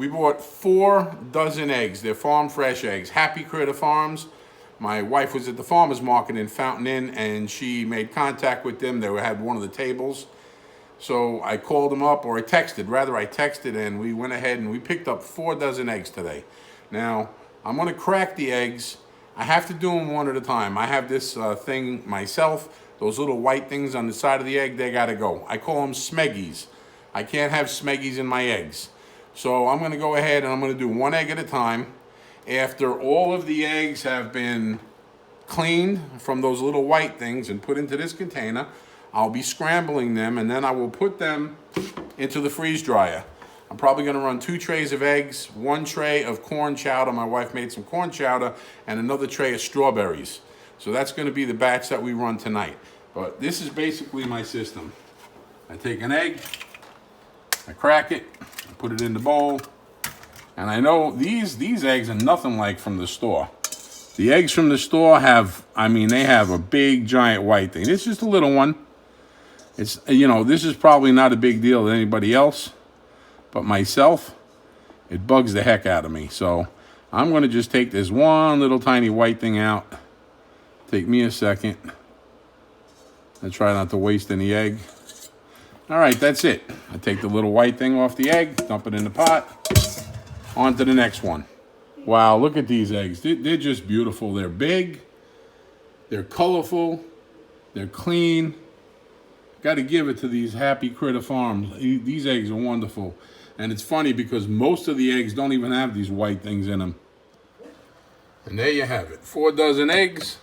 We bought 4 dozen eggs. They're farm fresh eggs. Happy Critter Farms. My wife was at the farmer's market in Fountain Inn, and she made contact with them. They had one of the tables. So I called them up, or I texted, and we went ahead and we picked up 4 dozen eggs today. Now, I'm gonna crack the eggs. I have to do them one at a time. I have this thing myself. Those little white things on the side of the egg, they gotta go. I call them smeggies. I can't have smeggies in my eggs. So I'm gonna go ahead and I'm gonna do 1 egg at a time. After all of the eggs have been cleaned from those little white things and put into this container, I'll be scrambling them, and then I will put them into the freeze dryer. I'm probably gonna run 2 trays of eggs, 1 tray of corn chowder. My wife made some corn chowder, and another tray of strawberries. So that's gonna be the batch that we run tonight. But this is basically my system. I take an egg, I crack it, I put it in the bowl, and I know these eggs are nothing like from the store. The eggs from the store have, they have a big giant white thing. This is just a little one. It's, this is probably not a big deal to anybody else, but myself, it bugs the heck out of me. So I'm gonna just take this one little tiny white thing out. Take me a second. I try not to waste any egg. All right, that's it. I take the little white thing off the egg, dump it in the pot. On to the next one. Wow, look at these eggs. They're just beautiful. They're big, they're colorful, they're clean. Got to give it to these Happy Critter Farms. These eggs are wonderful. And it's funny because most of the eggs don't even have these white things in them. And there you have it. 4 dozen eggs.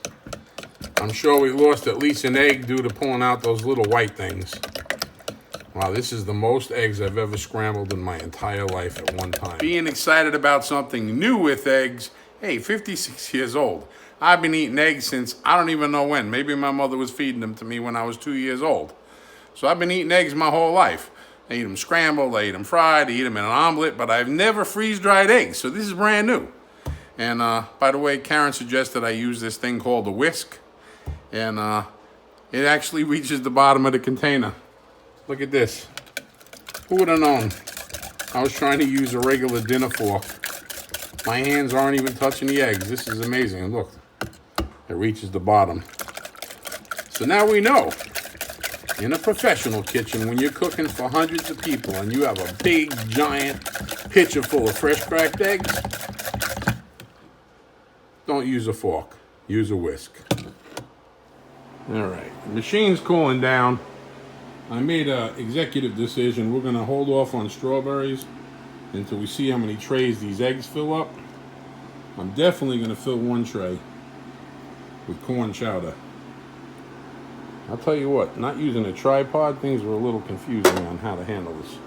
I'm sure we lost at least an egg due to pulling out those little white things. Wow, this is the most eggs I've ever scrambled in my entire life at one time. Being excited about something new with eggs. Hey, 56 years old. I've been eating eggs since I don't even know when. Maybe my mother was feeding them to me when I was 2 years old. So I've been eating eggs my whole life. I eat them scrambled, I eat them fried, I eat them in an omelet, but I've never freeze-dried eggs, so this is brand new. And by the way, Karen suggested I use this thing called a whisk, and it actually reaches the bottom of the container. Look at this. Who would have known? I was trying to use a regular dinner fork. My hands aren't even touching the eggs. This is amazing. Look, it reaches the bottom. So now we know, in a professional kitchen, when you're cooking for hundreds of people and you have a big, giant pitcher full of fresh cracked eggs, don't use a fork. Use a whisk. All right, the machine's cooling down. I made an executive decision. We're gonna hold off on strawberries until we see how many trays these eggs fill up. I'm definitely gonna fill 1 tray with corn chowder. I'll tell you what, not using a tripod, things were a little confusing on how to handle this.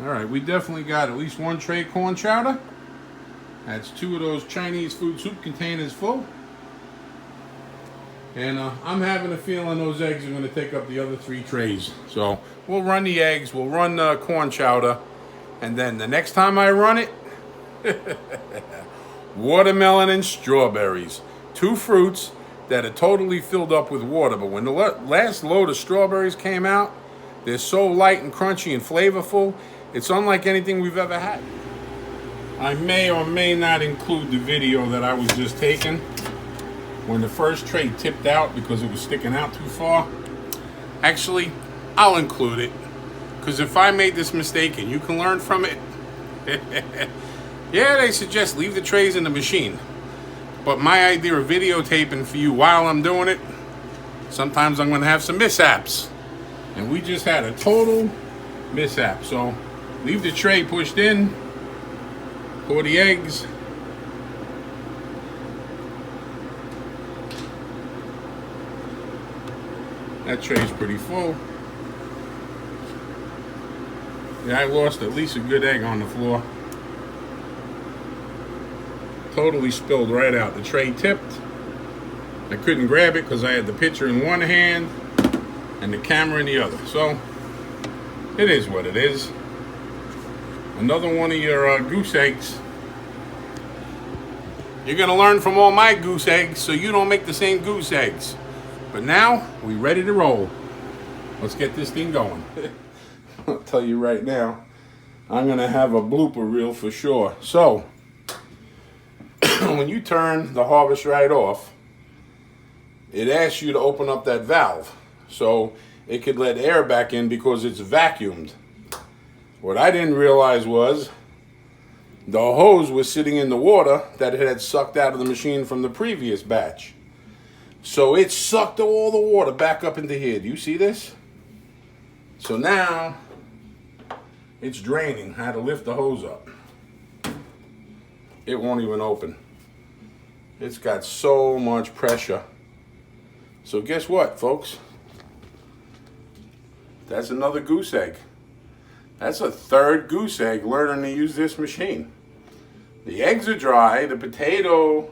All right, we definitely got at least 1 tray corn chowder. That's 2 of those Chinese food soup containers full. And I'm having a feeling those eggs are gonna take up the other 3 trays. So we'll run the eggs, we'll run the corn chowder, and then the next time I run it, watermelon and strawberries. 2 fruits that are totally filled up with water. But when the last load of strawberries came out, they're so light and crunchy and flavorful, it's unlike anything we've ever had. I may or may not include the video that I was just taking when the first tray tipped out because it was sticking out too far. Actually, I'll include it, because if I made this mistake and you can learn from it, yeah, they suggest leave the trays in the machine. But my idea of videotaping for you while I'm doing it, sometimes I'm gonna have some mishaps. And we just had a total mishap. So leave the tray pushed in, pour the eggs. That tray's pretty full. Yeah, I lost at least a good egg on the floor. Totally spilled right out. The tray tipped. I couldn't grab it because I had the pitcher in one hand and the camera in the other. So it is what it is. Another one of your goose eggs. You're gonna learn from all my goose eggs so you don't make the same goose eggs. But now, we ready to roll. Let's get this thing going. I'll tell you right now, I'm gonna have a blooper reel for sure. So, when you turn the harvest right off, it asks you to open up that valve so it could let air back in because it's vacuumed. What I didn't realize was the hose was sitting in the water that it had sucked out of the machine from the previous batch. So it sucked all the water back up into here. Do you see this? So now it's draining. I had to lift the hose up. It won't even open. It's got so much pressure. So guess what, folks? That's another goose egg. That's a third goose egg learning to use this machine. The eggs are dry. The potato,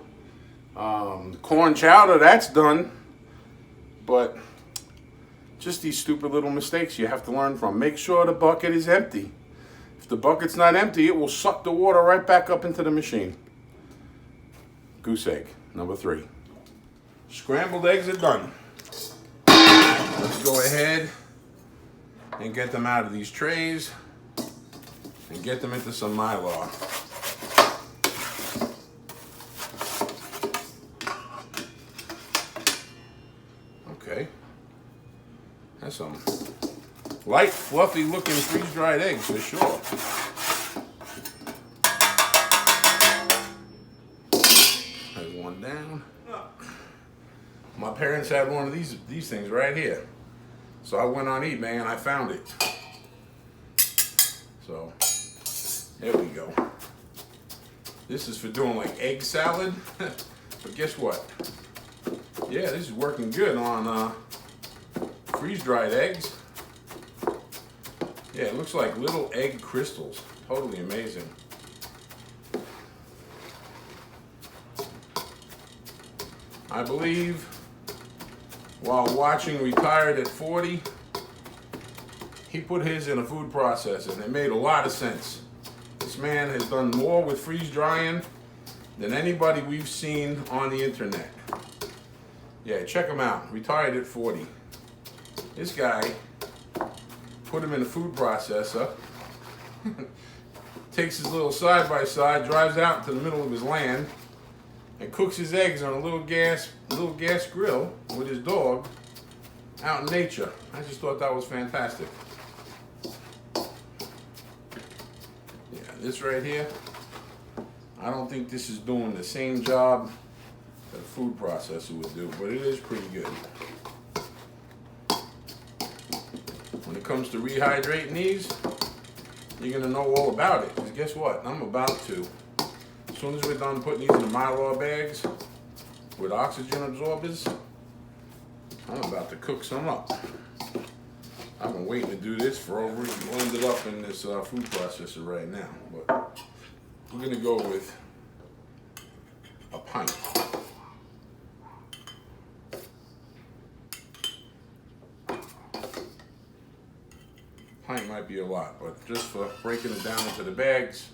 corn chowder, that's done. But just these stupid little mistakes you have to learn from. Make sure the bucket is empty. If the bucket's not empty, it will suck the water right back up into the machine. Goose egg, number 3. Scrambled eggs are done. Let's go ahead and get them out of these trays and get them into some Mylar. Okay. That's some light, fluffy looking freeze-dried eggs for sure. There's one down. My parents had one of these things right here. So I went on eBay and I found it. So there we go. This is for doing like egg salad. But guess what? Yeah, this is working good on freeze-dried eggs. Yeah, it looks like little egg crystals. Totally amazing. I believe while watching Retired at 40, he put his in a food processor and it made a lot of sense. This man has done more with freeze drying than anybody we've seen on the internet. Yeah, check him out. Retired at 40. This guy put him in a food processor, takes his little side-by-side, drives out into the middle of his land, and cooks his eggs on a little gas grill with his dog out in nature. I just thought that was fantastic. Yeah, this right here, I don't think this is doing the same job that a food processor would do, but it is pretty good. When it comes to rehydrating these, you're gonna know all about it, because guess what? I'm about to. As soon as we're done putting these in the Mylar bags with oxygen absorbers, I'm about to cook some up. I've been waiting to do this for over, blend it up in this food processor right now. But we're gonna go with a pint. Pint might be a lot, but just for breaking it down into the bags,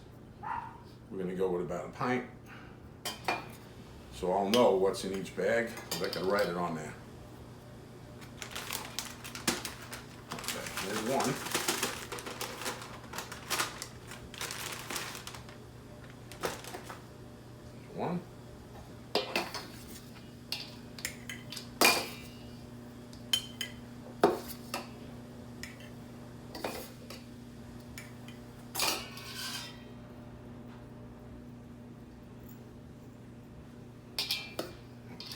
we're gonna go with about a pint. So I'll know what's in each bag, because I can write it on there. Okay, there's one. One.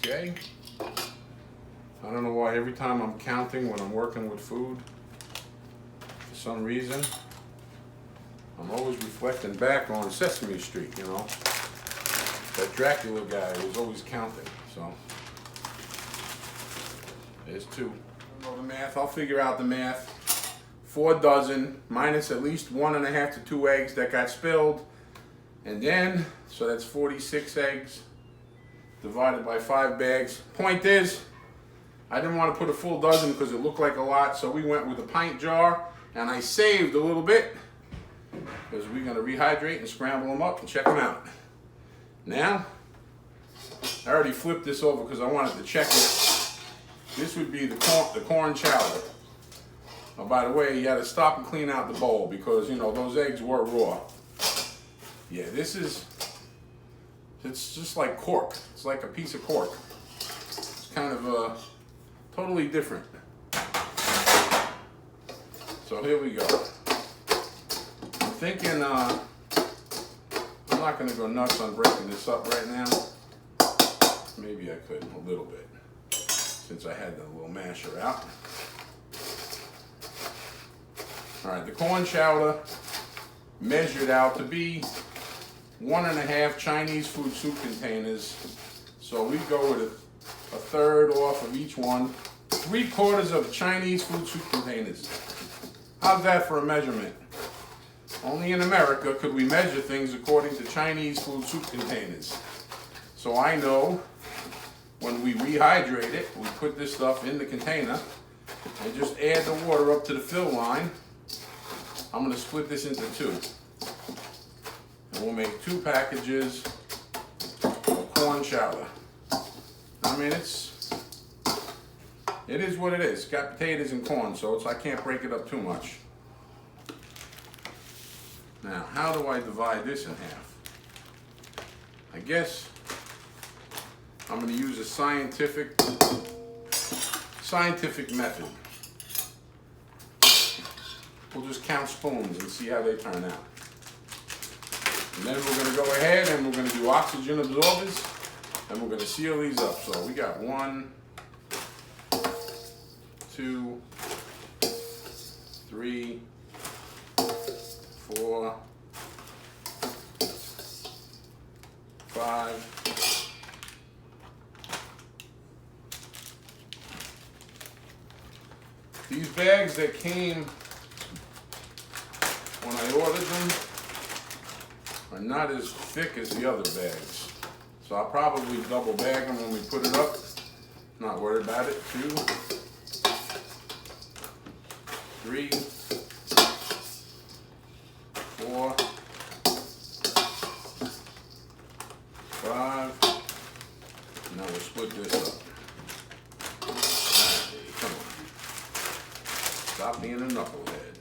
Okay. I don't know why every time I'm counting when I'm working with food, for some reason, I'm always reflecting back on Sesame Street, you know. That Dracula guy was always counting, so. There's 2. I don't know the math, I'll figure out the math. 4 dozen, minus at least 1.5 to 2 eggs that got spilled. And then, so that's 46 eggs. Divided by 5 bags. Point is, I didn't want to put a full dozen because it looked like a lot, so we went with a pint jar, and I saved a little bit because we're going to rehydrate and scramble them up and check them out. Now, I already flipped this over because I wanted to check it. This would be the corn chowder. Oh, by the way, you got to stop and clean out the bowl because, you know, those eggs were raw. Yeah, it's just like cork. It's like a piece of cork. It's kind of totally different. So here we go. I'm thinking I'm not going to go nuts on breaking this up right now. Maybe I could a little bit since I had the little masher out. All right, the corn chowder measured out to be 1.5 Chinese food soup containers. So we go with a third off of each one. 3/4 of Chinese food soup containers. How's that for a measurement? Only in America could we measure things according to Chinese food soup containers. So I know when we rehydrate it, we put this stuff in the container and just add the water up to the fill line. I'm going to split this into 2. And we'll make 2 packages of corn chowder. I mean, it is what it is. It's got potatoes and corn, so I can't break it up too much. Now, how do I divide this in half? I guess I'm going to use a scientific method. We'll just count spoons and see how they turn out. And then we're going to go ahead and we're going to do oxygen absorbers and we're going to seal these up. So we got 1, 2, 3, 4, 5. These bags that came when I ordered them are not as thick as the other bags. So I'll probably double bag them when we put it up. Not worried about it. 2, 3, 4, 5. Now we'll split this up. Alright, come on. Stop being a knucklehead.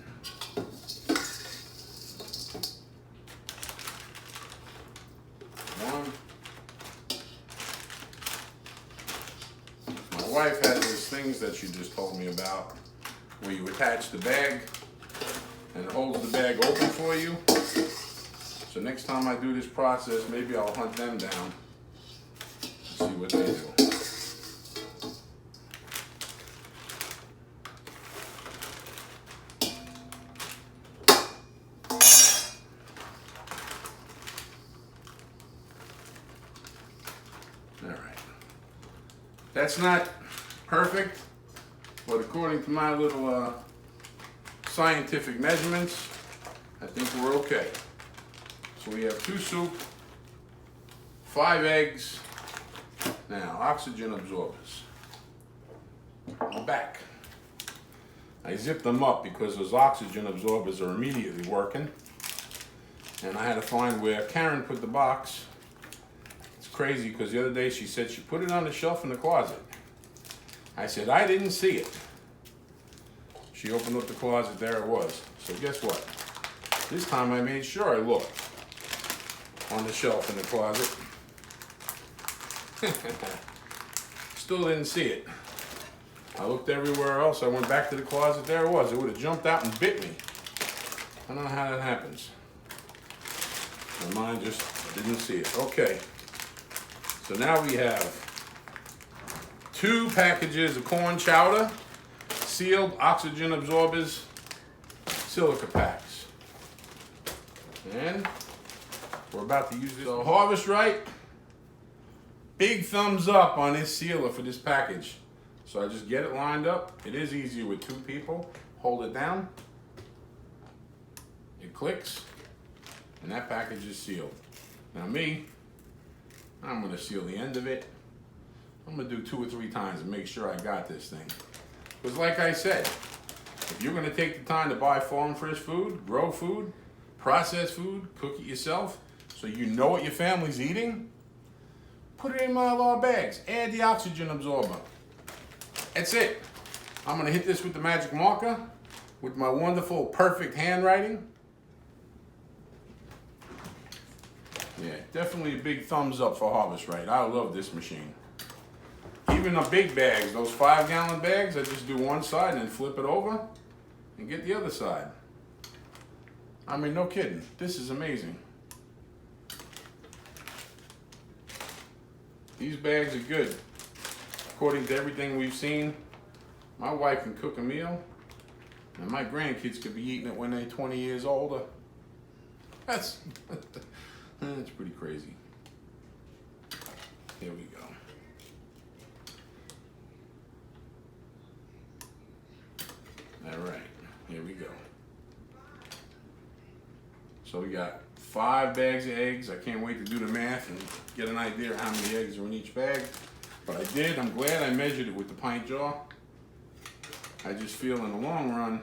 My wife has these things that she just told me about where you attach the bag and it holds the bag open for you. So next time I do this process, maybe I'll hunt them down and see what they do. All right. That's not perfect, but according to my little scientific measurements, I think we're okay. So we have 2 soup, 5 eggs. Now, oxygen absorbers. I'm back. I zipped them up because those oxygen absorbers are immediately working. And I had to find where Karen put the box. It's crazy because the other day she said she put it on the shelf in the closet. I said, I didn't see it. She opened up the closet, there it was. So guess what? This time I made sure I looked on the shelf in the closet. Still didn't see it. I looked everywhere else. I went back to the closet, there it was. It would have jumped out and bit me. I don't know how that happens. My mind just didn't see it. Okay. So now we have 2 packages of corn chowder, sealed oxygen absorbers, silica packs. And we're about to use this. So Harvest Right, big thumbs up on this sealer for this package. So I just get it lined up. It is easier with 2 people. Hold it down. It clicks. And that package is sealed. Now me, I'm gonna seal the end of it. I'm gonna do 2 or 3 times and make sure I got this thing. Because like I said, if you're gonna take the time to buy farm fresh food, grow food, process food, cook it yourself, so you know what your family's eating, put it in Mylar bags. Add the oxygen absorber. That's it. I'm gonna hit this with the magic marker with my wonderful, perfect handwriting. Yeah, definitely a big thumbs up for Harvest Right. I love this machine. Even the big bags, those 5-gallon bags, I just do one side and then flip it over and get the other side. I mean, no kidding. This is amazing. These bags are good. According to everything we've seen, my wife can cook a meal, and my grandkids could be eating it when they're 20 years older. That's pretty crazy. Here we go. All right, here we go. So we got 5 bags of eggs. I can't wait to do the math and get an idea of how many eggs are in each bag. But I did. I'm glad I measured it with the pint jar. I just feel in the long run,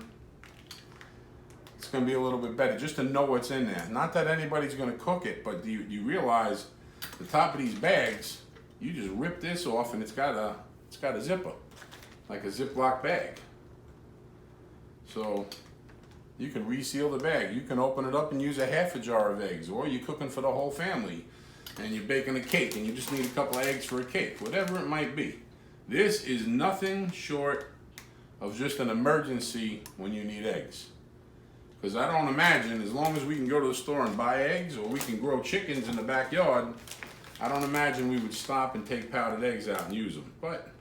it's going to be a little bit better just to know what's in there. Not that anybody's going to cook it, but you realize the top of these bags, you just rip this off and it's got a zipper, like a Ziploc bag. So you can reseal the bag. You can open it up and use a half a jar of eggs, or you're cooking for the whole family and you're baking a cake and you just need a couple of eggs for a cake, whatever it might be. This is nothing short of just an emergency when you need eggs. Because I don't imagine, as long as we can go to the store and buy eggs, or we can grow chickens in the backyard, I don't imagine we would stop and take powdered eggs out and use them. But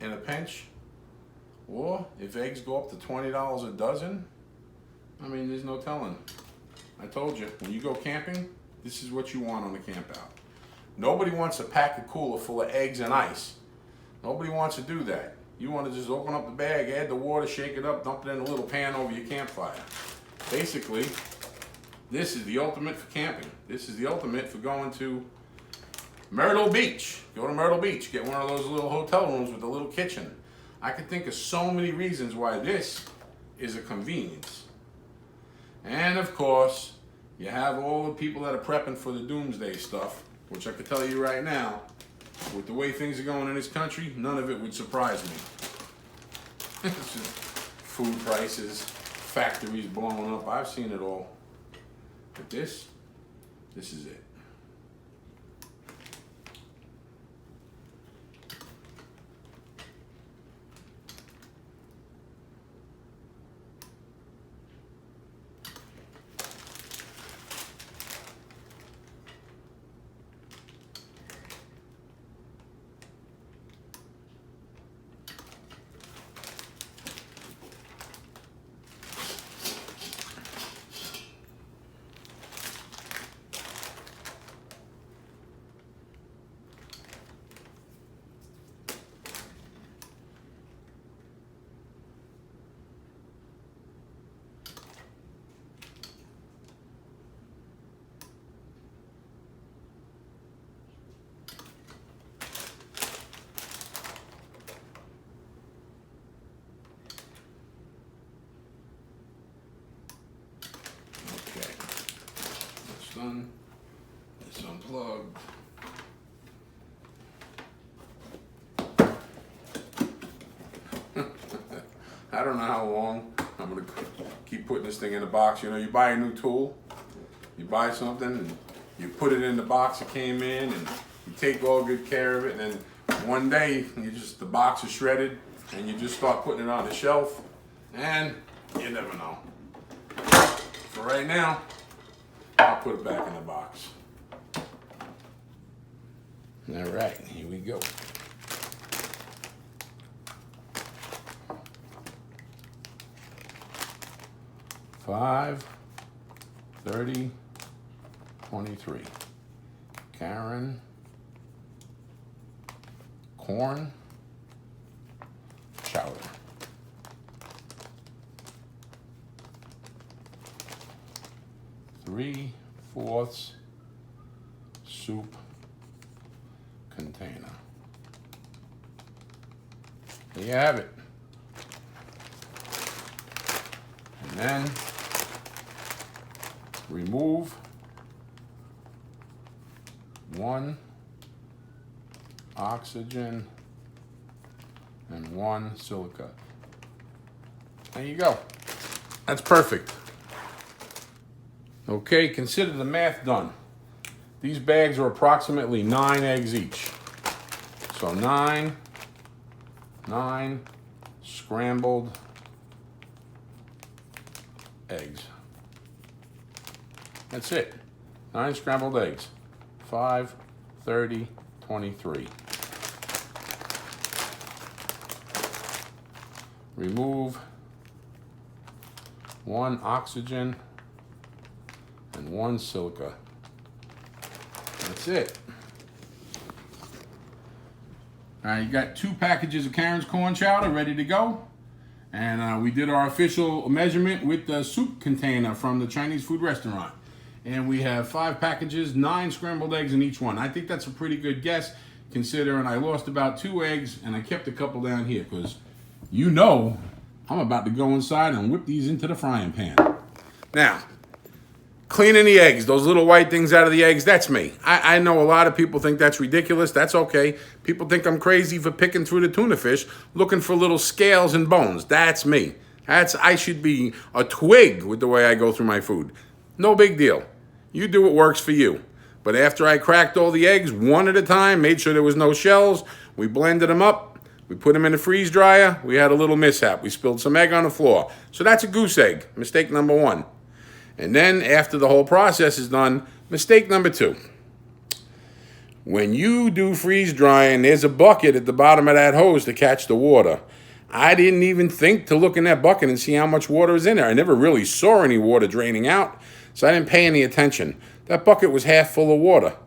in a pinch, or if eggs go up to $20 a dozen, I mean, there's no telling. I told you, when you go camping, this is what you want on the camp out. Nobody wants to pack a cooler full of eggs and ice. Nobody wants to do that. You want to just open up the bag, add the water, shake it up, dump it in a little pan over your campfire. Basically, this is the ultimate for camping. This is the ultimate for going to Myrtle Beach. Go to Myrtle Beach, get one of those little hotel rooms with a little kitchen. I can think of so many reasons why this is a convenience. And of course, you have all the people that are prepping for the doomsday stuff, which I can tell you right now, with the way things are going in this country, none of it would surprise me. It's just food prices, factories blowing up, I've seen it all. But this is it. Done. It's unplugged. I don't know how long I'm gonna keep putting this thing in the box. You know, you buy a new tool, you buy something, and you put it in the box it came in, and you take all good care of it, and then one day the box is shredded, and you just start putting it on the shelf, and you never know. For right now, I'll put it back in the box. All right, here we go. $5, $30, $23. Karen, corn, chowder. Three-fourths soup container. There you have it. And then remove 1 oxygen and 1 silica. There you go. That's perfect. Okay, consider the math done. These bags are approximately 9 eggs each. So 9 scrambled eggs. That's it. 9 scrambled eggs. 5, 30, 23. Remove 1 oxygen and 1 silica. That's it. All right, you got 2 packages of Karen's corn chowder ready to go. And we did our official measurement with the soup container from the Chinese food restaurant. And we have 5 packages, 9 scrambled eggs in each one. I think that's a pretty good guess, considering I lost about 2 eggs and I kept a couple down here because you know I'm about to go inside and whip these into the frying pan. Now, cleaning the eggs, those little white things out of the eggs, that's me. I know a lot of people think that's ridiculous. That's okay. People think I'm crazy for picking through the tuna fish, looking for little scales and bones. That's me. I should be a twig with the way I go through my food. No big deal. You do what works for you. But after I cracked all the eggs one at a time, made sure there was no shells, we blended them up, we put them in the freeze dryer, we had a little mishap. We spilled some egg on the floor. So that's a goose egg, mistake number 1. And then after the whole process is done, mistake number 2. When you do freeze drying, there's a bucket at the bottom of that hose to catch the water. I didn't even think to look in that bucket and see how much water is in there. I never really saw any water draining out, so I didn't pay any attention. That bucket was half full of water,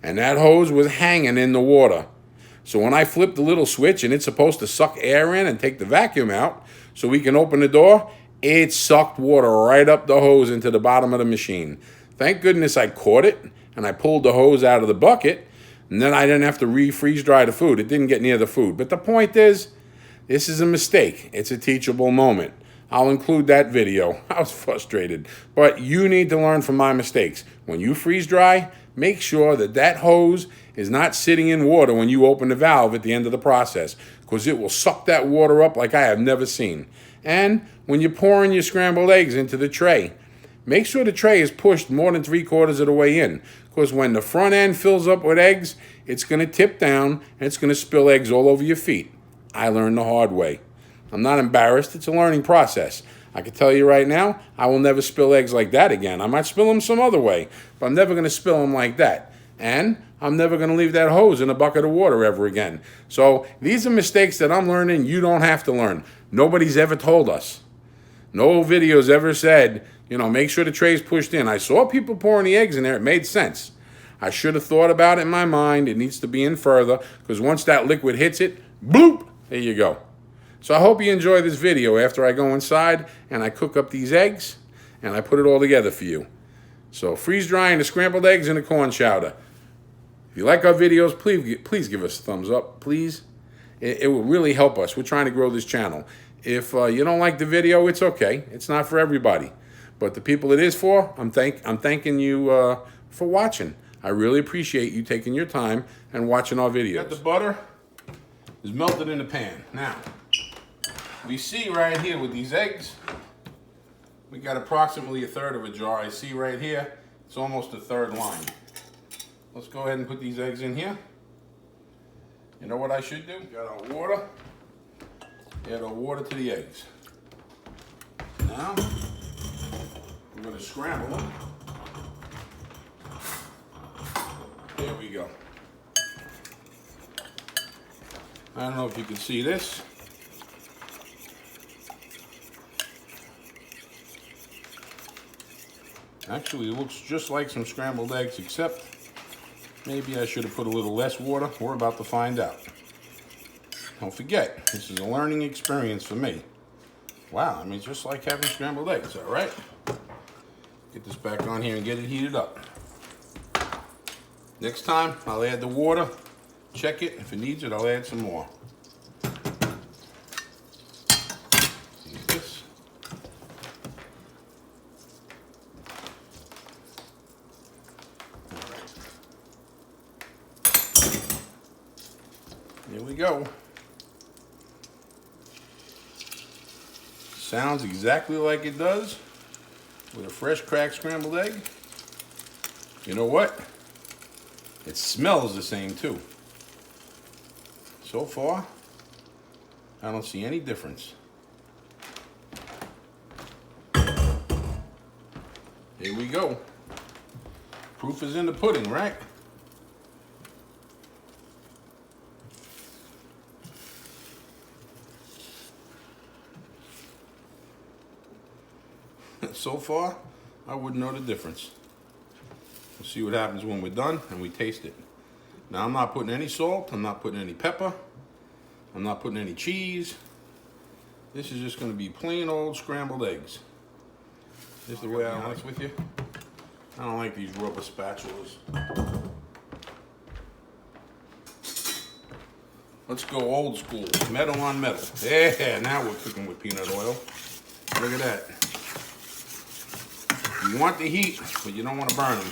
and that hose was hanging in the water. So when I flipped the little switch and it's supposed to suck air in and take the vacuum out so we can open the door, it sucked water right up the hose into the bottom of the machine. Thank goodness I caught it and I pulled the hose out of the bucket, and then I didn't have to refreeze dry the food. It didn't get near the food. But the point is, this is a mistake. It's a teachable moment. I'll include that video. I was frustrated. But you need to learn from my mistakes. When you freeze dry, make sure that that hose is not sitting in water when you open the valve at the end of the process, because it will suck that water up like I have never seen. And when you're pouring your scrambled eggs into the tray, make sure the tray is pushed more than 3/4 of the way in, because when the front end fills up with eggs, it's going to tip down and it's going to spill eggs all over your feet. I learned the hard way. I'm not embarrassed. It's a learning process. I can tell you right now, I will never spill eggs like that again. I might spill them some other way, but I'm never going to spill them like that. And I'm never going to leave that hose in a bucket of water ever again. So these are mistakes that I'm learning. You don't have to learn. Nobody's ever told us. No videos ever said, make sure the tray's pushed in. I saw people pouring the eggs in there. It made sense. I should have thought about it in my mind. It needs to be in further, because once that liquid hits it, bloop, there you go. So I hope you enjoy this video after I go inside and I cook up these eggs and I put it all together for you. So freeze drying the scrambled eggs and the corn chowder. If you like our videos, please give us a thumbs up, please. It will really help us. We're trying to grow this channel. If you don't like the video, it's okay. It's not for everybody. But the people it is for, I'm thanking you for watching. I really appreciate you taking your time and watching our videos. Got the butter is melted in the pan. Now, we see right here with these eggs, we got approximately 1/3 of a jar. I see right here, it's almost a 1/3 line. Let's go ahead and put these eggs in here. You know what I should do? Got our water. Add our water to the eggs. Now, we're going to scramble them. There we go. I don't know if you can see this. Actually, it looks just like some scrambled eggs, except maybe I should have put a little less water. We're about to find out. Don't forget, this is a learning experience for me. Wow, it's just like having scrambled eggs, all right? Get this back on here and get it heated up. Next time, I'll add the water. Check it. If it needs it, I'll add some more. See this? All right. Here we go. Sounds exactly like it does with a fresh cracked scrambled egg. You know what? It smells the same too. So far, I don't see any difference. Here we go. Proof is in the pudding, right? So far, I wouldn't know the difference. We'll see what happens when we're done and we taste it. Now, I'm not putting any salt, I'm not putting any pepper, I'm not putting any cheese. This is just gonna be plain old scrambled eggs. This is the way I'm honest with you. I don't like these rubber spatulas. Let's go old school, metal on metal. Yeah, now we're cooking with peanut oil. Look at that. You want the heat, but you don't want to burn them.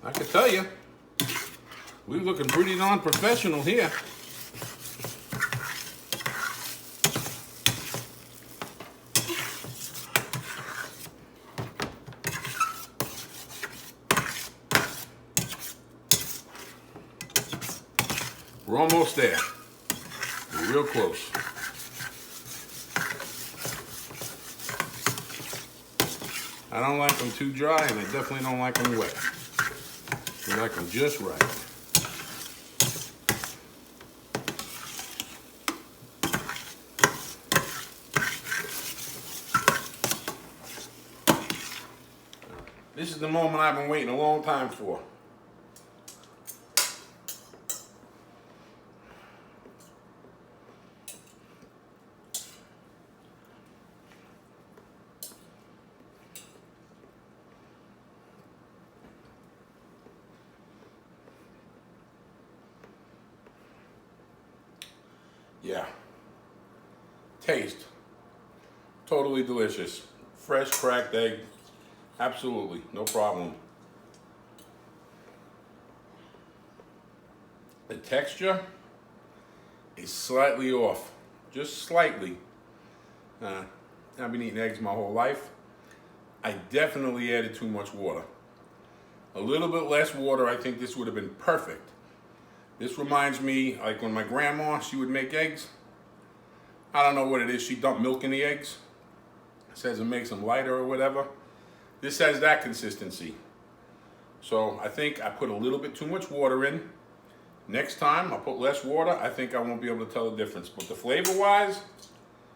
I can tell you, we're looking pretty darn professional here. We're almost there. We're real close. I don't like them too dry, and I definitely don't like them wet. I like them just right. This is the moment I've been waiting a long time for. Yeah. Taste. Totally delicious. Fresh cracked egg. Absolutely. No problem. The texture is slightly off. Just slightly. I've been eating eggs my whole life. I definitely added too much water. A little bit less water, I think this would have been perfect. This reminds me, like when my grandma, she would make eggs. I don't know what it is, she dumped milk in the eggs. Says it makes them lighter or whatever. This has that consistency. So I think I put a little bit too much water in. Next time I'll put less water. I think I won't be able to tell the difference. But the flavor-wise,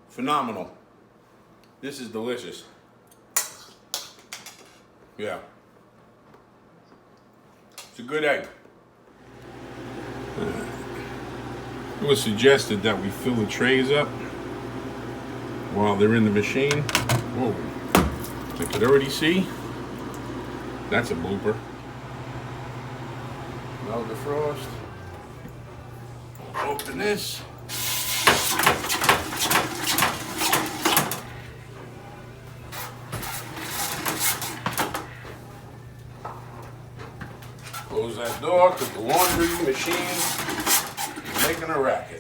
phenomenal. This is delicious. Yeah. It's a good egg. It was suggested that we fill the trays up while they're in the machine. Whoa. I could already see. That's a blooper. Now the frost. Open this. Close that door because the laundry machine is making a racket.